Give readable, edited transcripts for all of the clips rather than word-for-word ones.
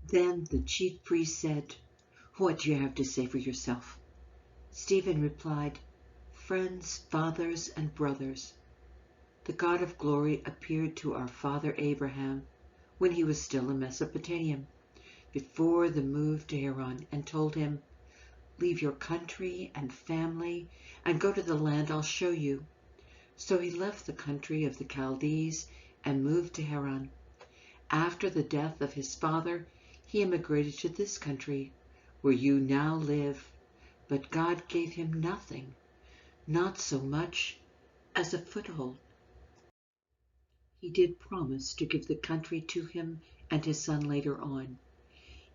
Then the chief priest said, "What do you have to say for yourself?" Stephen replied, "Friends, fathers, and brothers, the God of glory appeared to our father Abraham when he was still in Mesopotamia, before the move to Haran, and told him, 'Leave your country and family and go to the land I'll show you.' So he left the country of the Chaldees and moved to Haran. After the death of his father, he immigrated to this country, where you now live, but God gave him nothing, not so much as a foothold. He did promise to give the country to him and his son later on,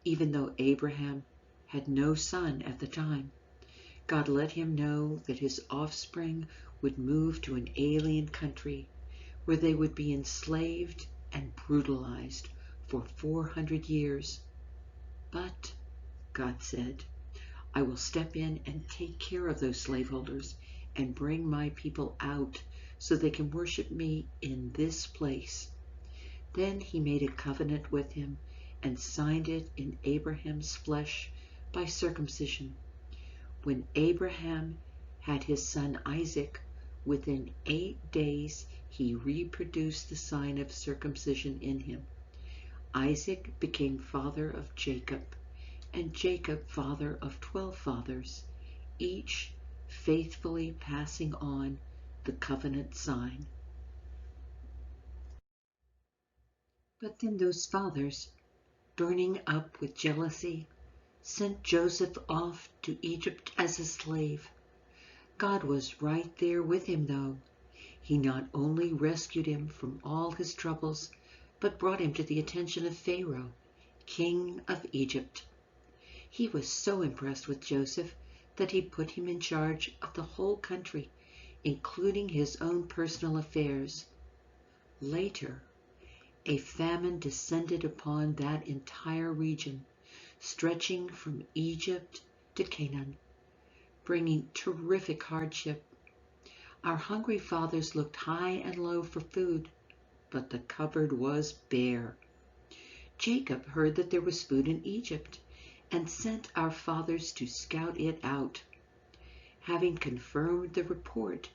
even though Abraham had no son at the time. God let him know that his offspring would move to an alien country where they would be enslaved and brutalized for 400 years. But, God said, I will step in and take care of those slaveholders and bring my people out so they can worship me in this place. Then he made a covenant with him and signed it in Abraham's flesh by circumcision. When Abraham had his son Isaac, within 8 days he reproduced the sign of circumcision in him. Isaac became father of Jacob, and Jacob father of 12 fathers, each faithfully passing on the covenant sign. But then those fathers, burning up with jealousy, sent Joseph off to Egypt as a slave. God was right there with him, though. He not only rescued him from all his troubles, but brought him to the attention of Pharaoh, king of Egypt. He was so impressed with Joseph that he put him in charge of the whole country, including his own personal affairs. Later, a famine descended upon that entire region, stretching from Egypt to Canaan, bringing terrific hardship. Our hungry fathers looked high and low for food, but the cupboard was bare. Jacob heard that there was food in Egypt and sent our fathers to scout it out. Having confirmed the report,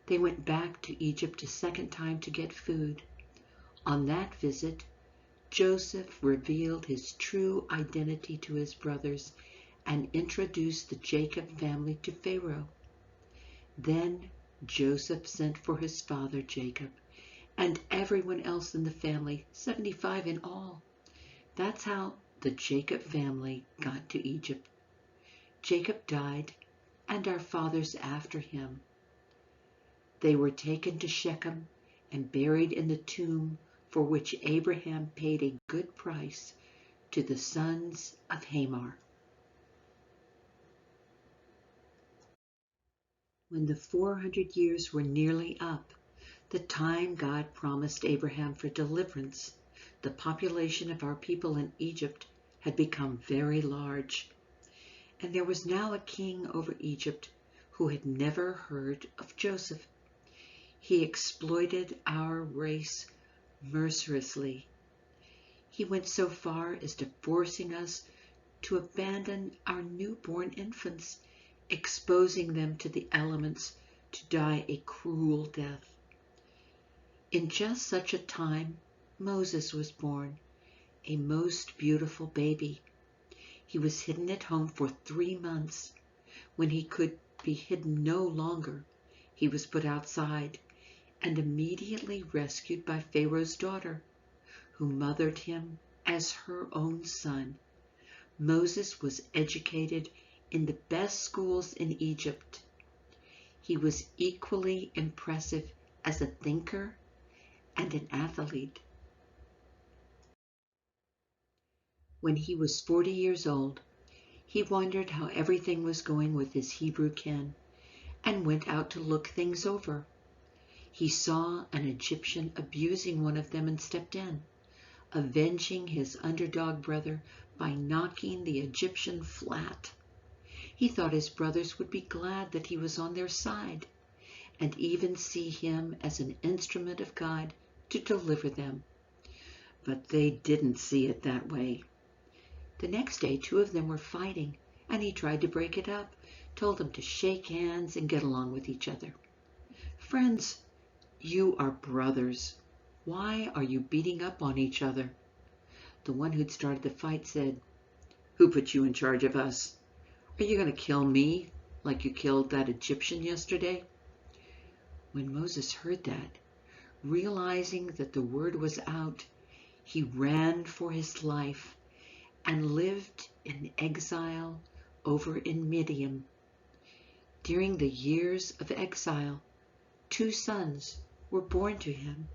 they went back to Egypt a second time to get food. On that visit, Joseph revealed his true identity to his brothers and introduced the Jacob family to Pharaoh. Then Joseph sent for his father Jacob and everyone else in the family, 75 in all. That's how the Jacob family got to Egypt. Jacob died, and our fathers after him. They were taken to Shechem and buried in the tomb for which Abraham paid a good price to the sons of Hamor. When the 400 years were nearly up, the time God promised Abraham for deliverance, the population of our people in Egypt had become very large. And there was now a king over Egypt who had never heard of Joseph. He exploited our race mercilessly. He went so far as to forcing us to abandon our newborn infants, exposing them to the elements to die a cruel death. In just such a time, Moses was born, a most beautiful baby. He was hidden at home for 3 months. When he could be hidden no longer, he was put outside and immediately rescued by Pharaoh's daughter, who mothered him as her own son. Moses was educated in the best schools in Egypt. He was equally impressive as a thinker and an athlete. When he was 40 years old, he wondered how everything was going with his Hebrew kin and went out to look things over. He saw an Egyptian abusing one of them and stepped in, avenging his underdog brother by knocking the Egyptian flat. He thought his brothers would be glad that he was on their side and even see him as an instrument of God to deliver them. But they didn't see it that way. The next day, two of them were fighting, and he tried to break it up, told them to shake hands and get along with each other. Friends, you are brothers. Why are you beating up on each other? The one who'd started the fight said, "Who put you in charge of us? Are you going to kill me like you killed that Egyptian yesterday?" When Moses heard that, realizing that the word was out, he ran for his life and lived in exile over in Midian. During the years of exile, 2 sons were born to him.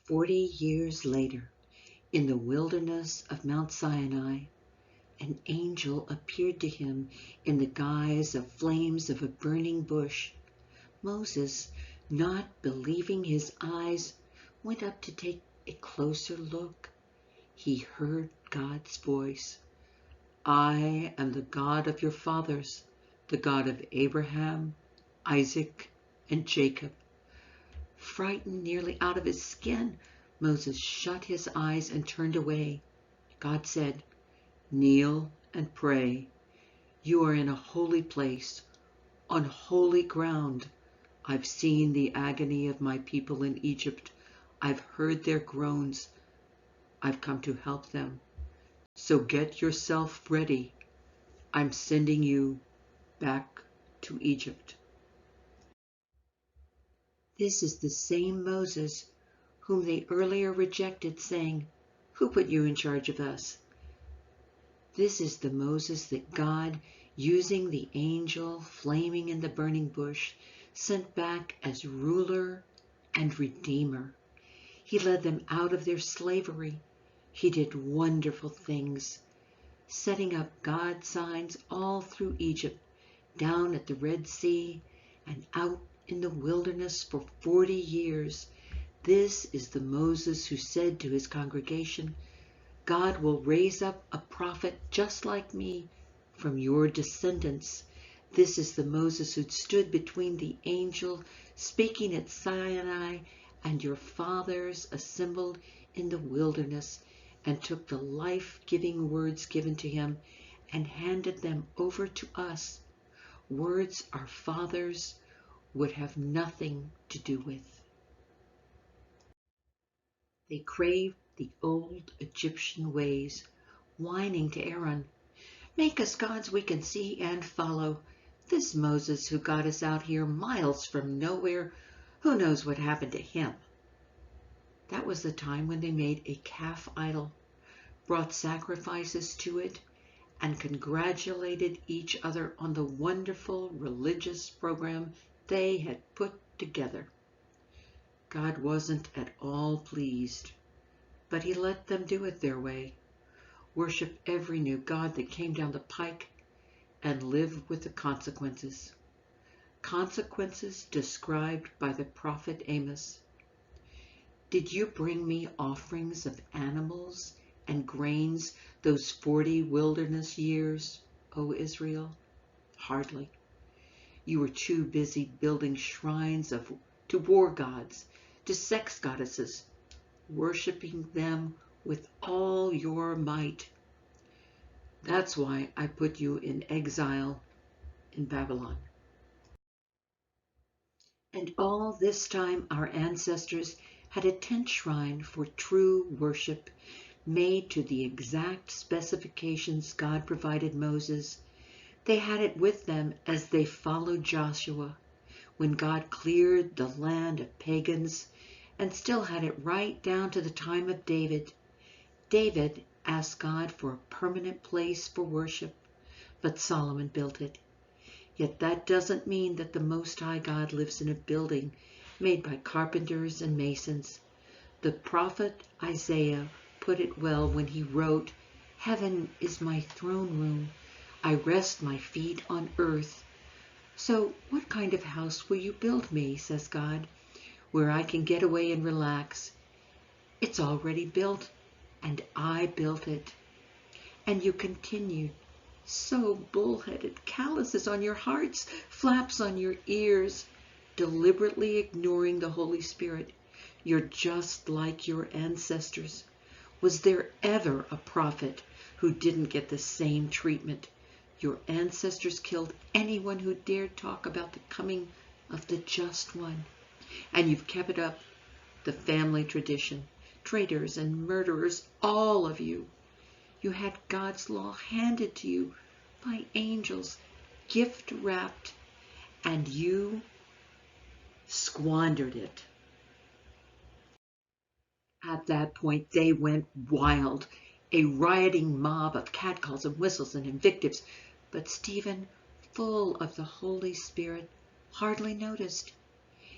40 years later, in the wilderness of Mount Sinai, an angel appeared to him in the guise of flames of a burning bush. Moses, not believing his eyes, went up to take a closer look. He heard God's voice. "I am the God of your fathers, the God of Abraham, Isaac, and Jacob." Frightened nearly out of his skin, Moses shut his eyes and turned away. God said, "Kneel and pray. You are in a holy place, on holy ground. I've seen the agony of my people in Egypt. I've heard their groans. I've come to help them. So get yourself ready. I'm sending you back to Egypt." This is the same Moses whom they earlier rejected, saying, "Who put you in charge of us?" This is the Moses that God, using the angel flaming in the burning bush, sent back as ruler and redeemer. He led them out of their slavery. He did wonderful things, setting up God signs all through Egypt, down at the Red Sea, and out in the wilderness for 40 years. This is the Moses who said to his congregation, "God will raise up a prophet just like me from your descendants." This is the Moses who stood between the angel speaking at Sinai and your fathers assembled in the wilderness, and took the life-giving words given to him and handed them over to us, words our fathers would have nothing to do with. They craved the old Egyptian ways, whining to Aaron, "Make us gods we can see and follow. This Moses who got us out here miles from nowhere, who knows what happened to him?" That was the time when they made a calf idol, brought sacrifices to it, and congratulated each other on the wonderful religious program they had put together. God wasn't at all pleased, but he let them do it their way, worship every new god that came down the pike, and live with the consequences. Consequences described by the prophet Amos. "Did you bring me offerings of animals and grains those 40 wilderness years, O Israel? Hardly. You were too busy building shrines to war gods, to sex goddesses, worshiping them with all your might. That's why I put you in exile in Babylon." And all this time our ancestors had a tent shrine for true worship, made to the exact specifications God provided Moses. They had it with them as they followed Joshua, when God cleared the land of pagans, and still had it right down to the time of David. David asked God for a permanent place for worship, but Solomon built it. Yet that doesn't mean that the Most High God lives in a building made by carpenters and masons. The prophet Isaiah put it well when he wrote, "Heaven is my throne room. I rest my feet on earth." So what kind of house will you build me, says God, where I can get away and relax? It's already built, and I built it. And you continued, "So bullheaded, calluses on your hearts, flaps on your ears, deliberately ignoring the Holy Spirit. You're just like your ancestors. Was there ever a prophet who didn't get the same treatment? Your ancestors killed anyone who dared talk about the coming of the Just One. And you've kept up the family tradition. Traitors and murderers, all of you. You had God's law handed to you by angels, gift-wrapped, and you squandered it. At that point, they went wild, a rioting mob of catcalls and whistles and invectives. But Stephen, full of the Holy Spirit, hardly noticed.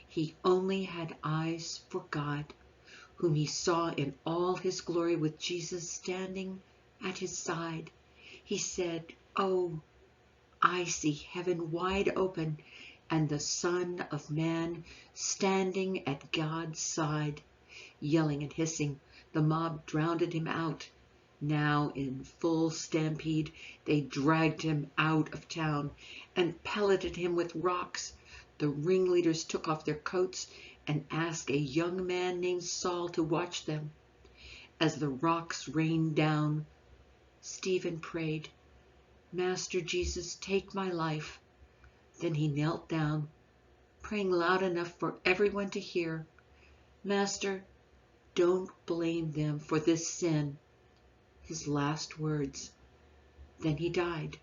He only had eyes for God, whom he saw in all his glory with Jesus standing at his side. He said, "Oh, I see heaven wide open and the Son of Man standing at God's side." Yelling and hissing, the mob drowned him out. Now, in full stampede, they dragged him out of town and pelleted him with rocks. The ringleaders took off their coats and asked a young man named Saul to watch them. As the rocks rained down, Stephen prayed, "Master Jesus, take my life." Then he knelt down, praying loud enough for everyone to hear, "Master, don't blame them for this sin." His last words. Then he died.